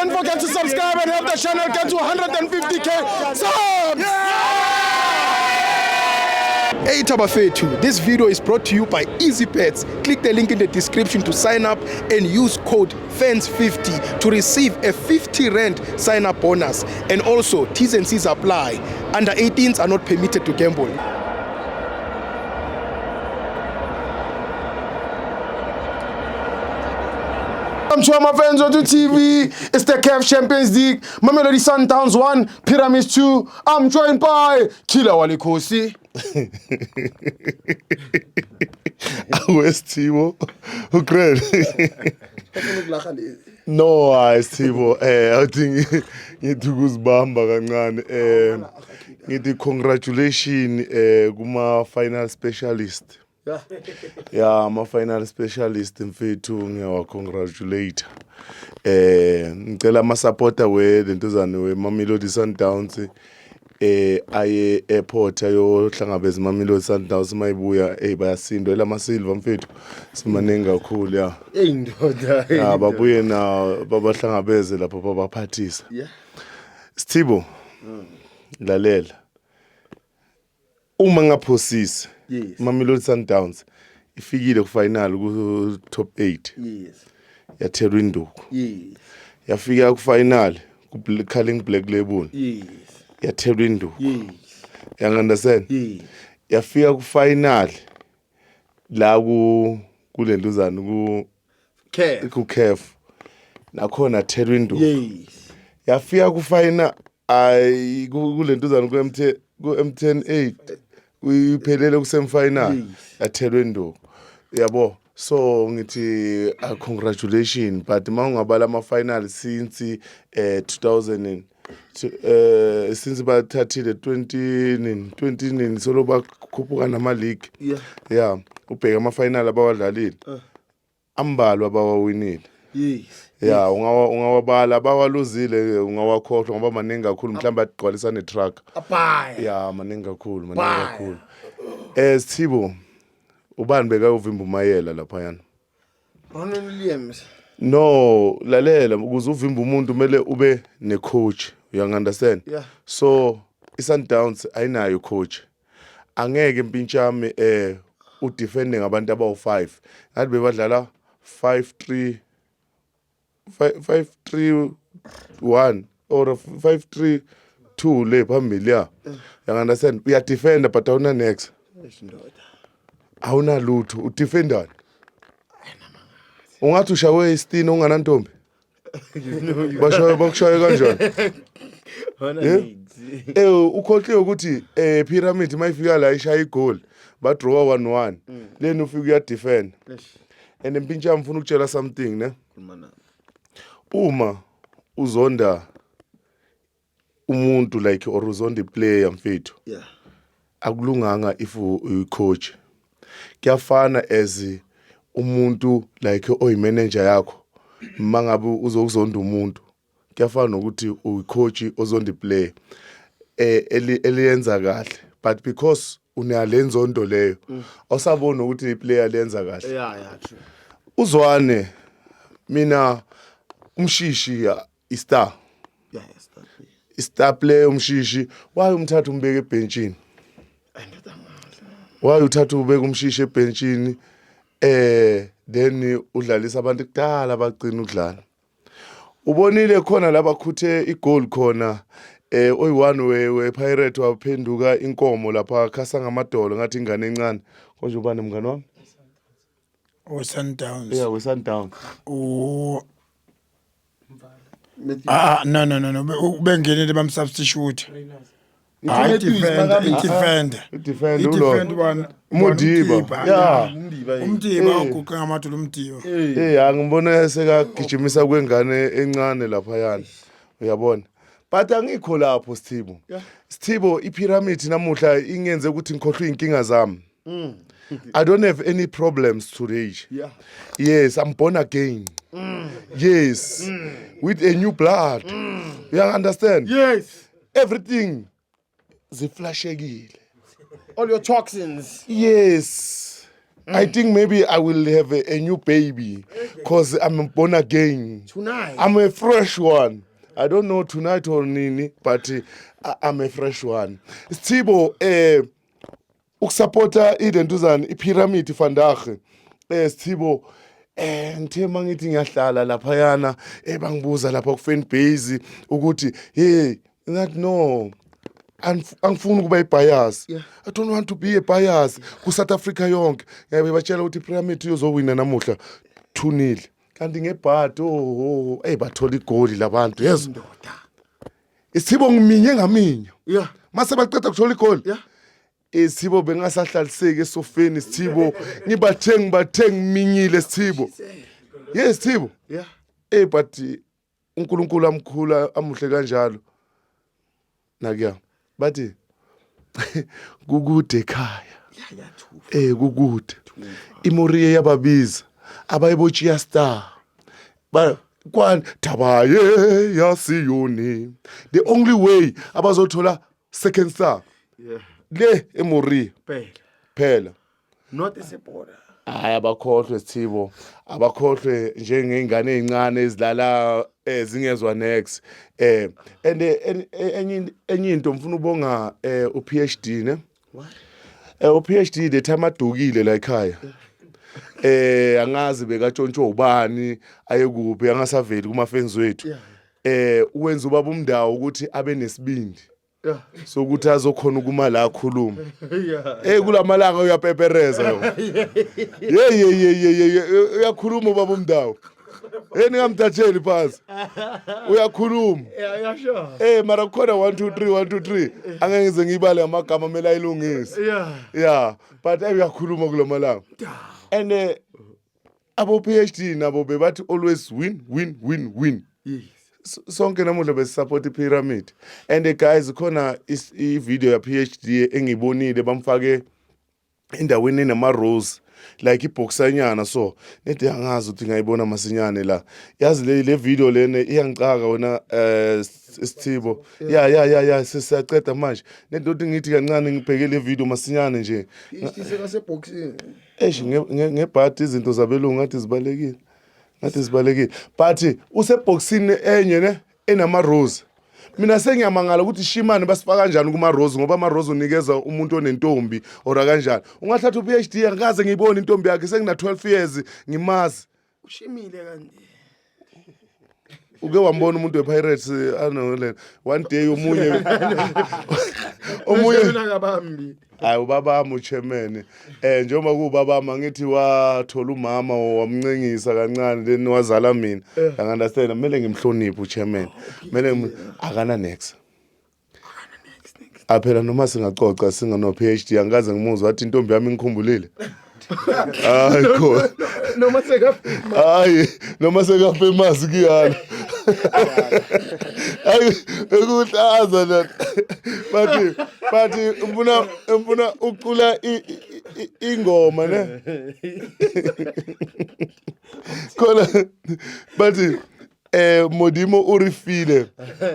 don't forget to subscribe and help the channel get to 150k subs. Hey Tabafetu, this video is brought to you by EasyPets. Click the link in the description to sign up and use code FANS50 to receive a 50 rand sign up bonus. And also, T's and C's apply. Under 18s are not permitted to gamble. Welcome to my friends on TV. It's the CAF Champions League. Mamelodi Sundowns 1, Pyramids 2. I'm joined by Killer Wale Kosi. Where's Timo? Who cried? No, it's Timo. I think ngithukuzibamba kancane. Ngithi congratulations kuma final specialist. Yeah, my final specialist mfethu ngiyawa congratulate. Ngicela ama supporter lentuzane we Mamelodi Sundowns aye airport ayohlangabeza Mamelodi Sundowns mayibuya bayasindwa la masilva mfethu simanengi kakhulu ya. Indoda. Ya babuye na babahlangabeze lapho babaphathisa. Yeah. Stibo. Lalela. Uma ngaphosisa. Yes. Mamelodi Sundowns ifikile ku final ku top 8. Yes. Yathelwa induku. Yes. Yafika ku final ku Calling Black Label. Yes. Yathelwa induku. Yes. You understand? Yes. Yafika ku final la kulentuzana ku CAF nakhona yathelwa induku. Yes. Yafika ku final ay kulentuzana ku M10 8 uyiphelele ku semi-final yathelwa induku. Yabo, so ngithi congratulations, but mawungabala ama final since 2000 since bathathile 20 solo bakhuphuka nama league. Yeah, ubheka ama final abawadlalile ambalwa abawawinile. Yes. Yeah, ungawabala abawaluzile ungawakhohlwa ngoba maningi kakhulu mhlawumbe agqwalisa ne truck. Abaya. Yeah, maningi kakhulu. Thibo, ubani beka uvimba umayela lapha yana? Ronald Williams. No, lalela ukuze uvimba umuntu kumele ube ne coach. You understand? Yeah. So, iSundowns ayinayo coach. Angeke impintshami udefende ngabantu abawu5. Ngathi bebadlala 5-3-1 or 5-3-2 le phambili ya. You understand? Uya defender but awuna next. Awuna lutho, udefendani? Ungathi ushawe isitini unganantombi? Bakushaye kanjani? Ukhohle ukuthi Pyramid mayifika la ishaya igoal ba draw 1-1. Leni ufika uya defend. And impintshami ngifuna ukutshela something ne. Uma uzonda umuntu like or uzonda player mfethu. Yeah. Akulunganga if u coach. Kuyafana as umuntu like oy manager yakho. Mangabe uzokuzonda umuntu. Kuyafana nokuthi u coach ozonda player. Eliyenza kahle. But because unalenzondo leyo, osabona ukuthi iplayer lenza kahle. Yeah, true. Uzwane mina umshishi istar. Yeah, star. Star player umshishi waye umthatha umbeke ebenchini. Waye uthatha ubeka umshishi ebenchini then udlalisa abantu kudala baqina ukudlala. Ubonile khona labakhuthe igoal khona oyi1 we Pirate waphenduka inkomo lapha khasa ngamadolo ngathi ingane encane. Konje ubani mngani wami? Sundowns. Yeah, we Sundowns. No. Ubengenele bamsubstitute. Defender. Defend one. Mudiba. Yeah. Umdiba uguqa ngamadolo umdiba. Angibona sekagijimisa kwengane encane lapha yana. Uyabona? But angikho lapho Sthibo. Sthibo iPyramid namuhla ingenze ukuthi ngikhohlwe inkinga zami. I don't have any problems today. Yeah. Yes, I'm born again. Yes. With a new blood. You understand? Yes. Everything ziflashekile. All your toxins. Yes. I think maybe I will have a new baby because I'm born again. Tonight. I'm a fresh one. I don't know tonight or nini, but I'm a fresh one. Sithibo, ukusupporta identuzana iPyramid Vandag. Sithibo, ngithe mangithi ngiyahlala laphayana bangibuza lapha ku fan base ukuthi hey, that no. Angifuni ukuba ibias. I don't want to be a bias ku South Africa yonke. Ngabe batshela ukuthi iPyramid uzowina namuhla 2-0. Kanti ngebhato bathola igoli labantu yezwa. Isithibo ngiminye ngaminya. Mase baqeda kuthola igoli. Isithibo bengasahlaliseki esofeni Sithibo ngibathe ngiminyile Sithibo. Yes Sithibo. But uNkulunkulu amkhulu amuhle kanjalo. Nakuya. Bathi kukude ekhaya kukude iMoriya yababiza abayibotshiya star kwan Thabaye yaSiyoni the only way abazothola second star le eMoriya phela Not a supporter. hayi abakhohlwe Sithibo abakhohlwe njengengane ezincane ezidlala zingezwa next and enye into mfuna ubonga uPhD ne uPhD the time adukile la ekhaya angazi bekatshontsho ubani ayekuphi angasaveli kuma fans wethu uwenza ubaba umndawo ukuthi abe nesibindi so ukuthi azokhona ukuma la akhuluma kulamalanga uyapepereza uyakhuluma ubaba umndawo ningamthatheli phasi uyakhuluma mara kukhona 1 2 3 1 2 3 angeke ngize ngibale amagama mele ayilungise but uyakhuluma kulamalanga and abo PhD nabo bebathi always win. Sonke namuhla besisupport iPyramid and guys khona I video ya PhD engibonile bamfake endaweni enama rose like iboxanyana so nethi angazi ukuthi ngayibona masinyane la yazi le video lene iyangicaka wena Sithibo sesiyaceda manje nethi ukuthi ngithi kancane ngibheke le video masinyane nje Isise boxing. ngebhathi izinto zabelungu ngathi zibalekile but useboxini enye ne enama rose mina sengiyamangala ukuthi Shimane basifaka kanjani kuma rose ngoba ama rose unikeza umuntu onentombi ora kanjani ungathatha uPhD angikaze ngiyibone intombi yakhe sengina 12 years ngimazi Ushimile kanti. Uke wambona umuntu wePirates le one day omunye ngabambi. hayi ubabami uchairman njengoba kubabama ngithi wathola umama wamncengisa kancane then wazala mina understand kumele ngimhloniphe uchairman kumele akana next aphela noma singacoca singano PhD angaze ngimuzwa wathi intombi yami ngikhumbulile hayi kho noma seka famous kuyana hayi ekuhlaza la but ufuna ucula ingoma ne khona but Modimo urifile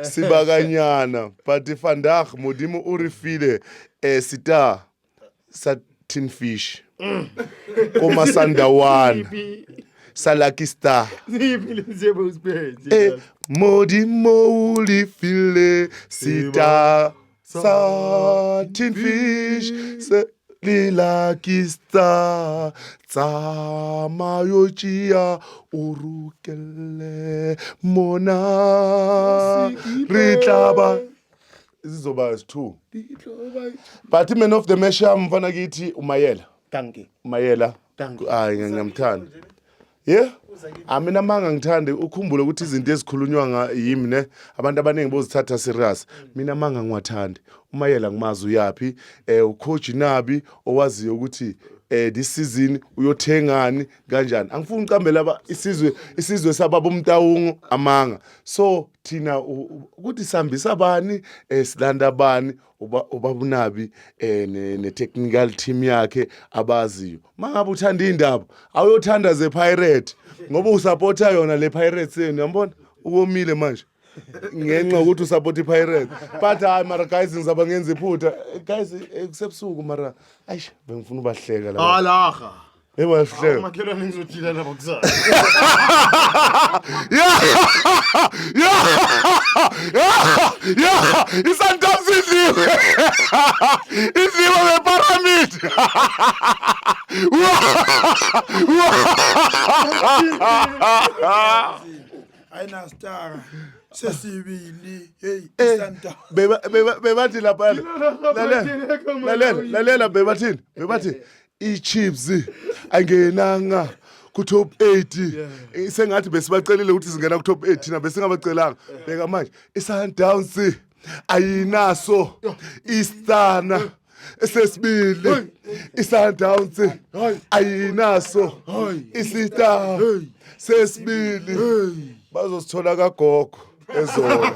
sibakanyana but Vandag Modimo urifile sita satin fish koma sandawana Salaki Star Modimo urifile sita satin fish Lilaki Star Tsamayochia urukele mona ritlaba izizoba 2 but man of the match mfana kithi uMayela Danke. Umayela hayi ngiyamthanda mina manga ngithande ukhumbule ukuthi izinto ezikhulunywa yimi ne abantu abaningi bozithatha serious mina manga ngiwathande uMayela ngimazi uyapi ucoach Nabi owaziyo ukuthi this season uyothengani kanjani angifuni ucambela isizwe sababa umtawungu amanga so thina ukuthi sihambisa abani silanda abani ubabunabi ne technical team yakhe abaziyo mangabe uthanda indaba awuyothanda ze Pirate ngoba usupporta yona le Pirates yenu yambona ukomile manje ngenxa ukuthi usupport iPirates but hayi mara guys ngizaba ngenza iphutha guys kusebusuku mara ayisha bengifuna ubahleka la Alaga. Emahlelo. Makhelwane ngizojila lapha kusasa. Yeah, iSundowns idliwe. Idliwe ngePyramid. ayina star sesibili hey isanta Bebathi lapha. Lalela bebathi iChiefs angenanga ku top 8 sengathi besibacelile ukuthi singena ku top 8 thina besingabacelanga beka manje iSundowns ayinaso isana esesibili iSundowns ayinaso isita sesibili bazosithola kagogo ezona